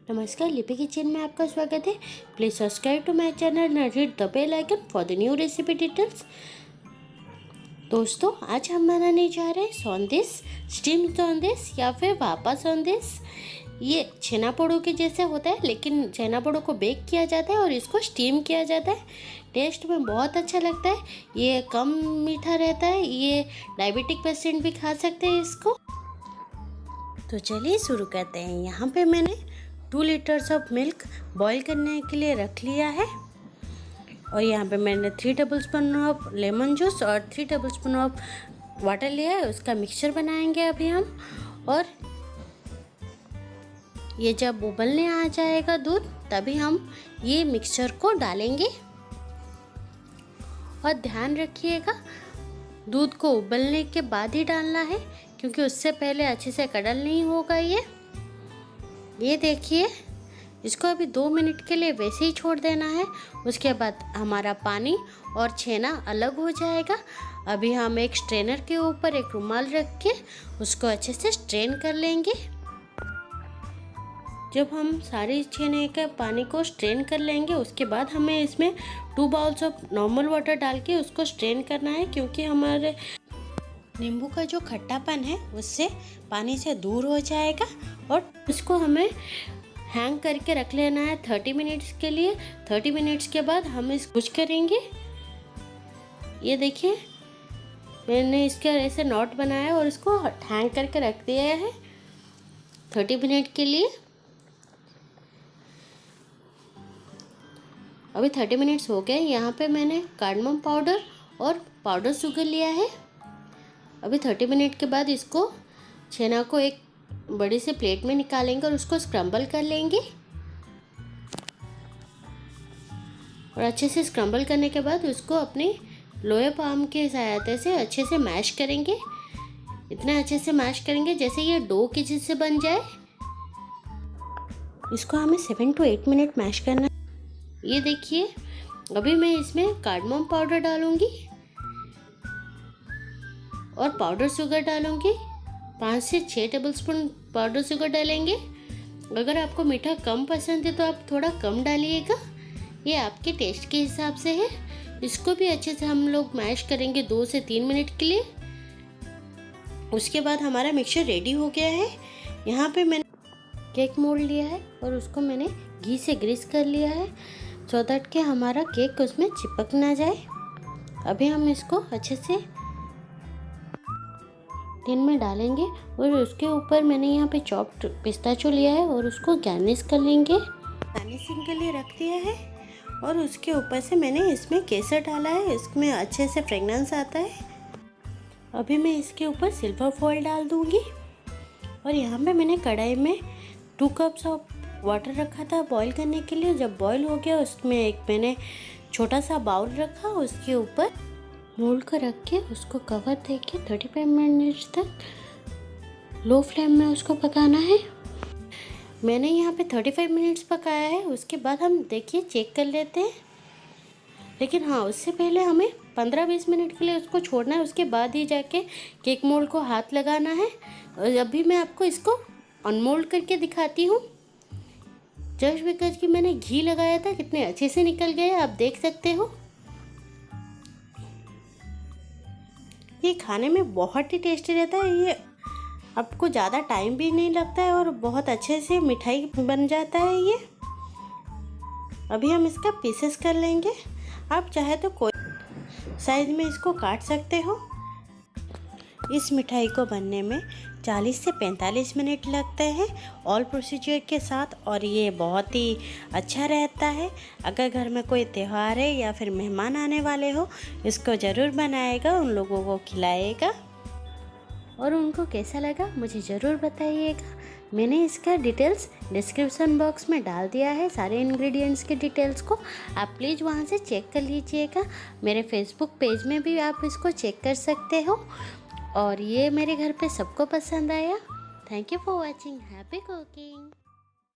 नमस्कार, लिपि किचन में आपका स्वागत है। Please subscribe to my channel and hit the bell icon for the new recipe details. दोस्तों, आज हम बनाने जा रहे हैं सौंदेश, स्टीम सौंदेश या फिर भापा सौंदेश। ये छेना पोड़ो के जैसे होता है, लेकिन छेना पोड़ो को बेक किया जाता है और इसको स्टीम किया जाता है। टेस्ट में बहुत अच्छा लगता है। ये कम मीठा रहता है। ये डायबिटिक पेशेंट भी खा सकते हैं इसको। तो चलिए शुरू करते हैं। यहाँ पे मैंने 2 लीटर्स ऑफ मिल्क बॉईल करने के लिए रख लिया है और यहाँ पे मैंने 3 टेबलस्पून ऑफ लेमन जूस और 3 टेबलस्पून ऑफ वाटर लिया है। उसका मिक्सचर बनाएंगे अभी हम। और ये जब उबलने आ जाएगा दूध, तभी हम ये मिक्सचर को डालेंगे। और ध्यान रखिएगा, दूध को उबलने के बाद ही डालना है, क्योंकि उससे पहले अच्छे से कडल नहीं होगा। ये देखिए, इसको अभी 2 मिनट के लिए वैसे ही छोड़ देना है। उसके बाद हमारा पानी और छेना अलग हो जाएगा। अभी हम एक स्ट्रेनर के ऊपर एक रुमाल रख के उसको अच्छे से स्ट्रेन कर लेंगे। जब हम सारी छेने के पानी को स्ट्रेन कर लेंगे, उसके बाद हमें इसमें 2 बाउल्स ऑफ नॉर्मल वाटर डाल के उसको स्ट्रेन करना है, क्योंकि हमारे नींबू का जो खट्टापन है उससे पानी से दूर हो जाएगा। और इसको हमें हैंग करके रख लेना है 30 मिनट्स के लिए। 30 मिनट्स के बाद हम इसको कुछ करेंगे। ये देखिए, मैंने इसका ऐसे नॉट बनाया और इसको हैंग करके रख दिया है 30 मिनट के लिए। अभी 30 मिनट्स हो गए। यहाँ पे मैंने कार्डमम पाउडर और पाउडर शुगर लिया है। अभी 30 मिनट के बाद इसको छेना को एक बड़ी से प्लेट में निकालेंगे और उसको स्क्रम्बल कर लेंगे। और अच्छे से स्क्रम्बल करने के बाद उसको अपने लोअर पाम के सहायता से अच्छे से मैश करेंगे। इतना अच्छे से मैश करेंगे जैसे ये डो की जैसे बन जाए। इसको हमें 7 to 8 मिनट मैश करना है। ये देखिए, अभी मैं इसमें कार्डमम पाउडर डालूंगी और पाउडर शुगर डालूंगी। 5 से 6 टेबलस्पून पाउडर शुगर डालेंगे। अगर आपको मीठा कम पसंद है तो आप थोड़ा कम डालिएगा, ये आपके टेस्ट के हिसाब से है। इसको भी अच्छे से हम लोग मैश करेंगे 2 से 3 मिनट के लिए। उसके बाद हमारा मिक्सचर रेडी हो गया है। यहाँ पे मैंने केक मोल्ड लिया है और उसको मैंने घी से ग्रीस कर लिया है, सो दैट कि हमारा केक उसमें चिपक ना जाए। अभी हम इसको अच्छे से टिन में डालेंगे और उसके ऊपर मैंने यहाँ पे चॉप्ड पिस्ताचो लिया है और उसको गार्निश कर लेंगे। गार्निशिंग के लिए रख दिया है और उसके ऊपर से मैंने इसमें केसर डाला है। इसमें अच्छे से फ्रेगनेंस आता है। अभी मैं इसके ऊपर सिल्वर फॉइल डाल दूँगी। और यहाँ पे मैंने कढ़ाई में 2 कप्स ऑफ वाटर रखा था बॉईल करने के लिए। जब बॉईल हो गया, उसमें एक मैंने छोटा सा बाउल रखा, उसके ऊपर मोल्ड को रख के उसको कवर दे के 35 मिनट्स तक लो फ्लेम में उसको पकाना है। मैंने यहाँ पे 35 मिनट्स पकाया है। उसके बाद हम देखिए चेक कर लेते हैं, लेकिन हाँ, उससे पहले हमें 15-20 मिनट के लिए उसको छोड़ना है। उसके बाद ही जाके केक मोल्ड को हाथ लगाना है। और अभी मैं आपको इसको अनमोल्ड करके दिखाती हूँ। जस्ट बिकॉज कि मैंने घी लगाया था, कितने अच्छे से निकल गए, आप देख सकते हो। ये खाने में बहुत ही टेस्टी रहता है। ये आपको ज़्यादा टाइम भी नहीं लगता है और बहुत अच्छे से मिठाई बन जाता है ये। अभी हम इसका पीसेस कर लेंगे। आप चाहे तो कोई साइज में इसको काट सकते हो। इस मिठाई को बनने में 40 से 45 मिनट लगते हैं ऑल प्रोसीजर के साथ, और ये बहुत ही अच्छा रहता है। अगर घर में कोई त्यौहार है या फिर मेहमान आने वाले हो, इसको ज़रूर बनाएगा, उन लोगों को खिलाएगा और उनको कैसा लगा मुझे ज़रूर बताइएगा। मैंने इसका डिटेल्स डिस्क्रिप्शन बॉक्स में डाल दिया है, सारे इंग्रेडिएंट्स के डिटेल्स को। आप प्लीज़ वहाँ से चेक कर लीजिएगा। मेरे फेसबुक पेज में भी आप इसको चेक कर सकते हो। और ये मेरे घर पे सबको पसंद आया। Thank you for watching. Happy cooking.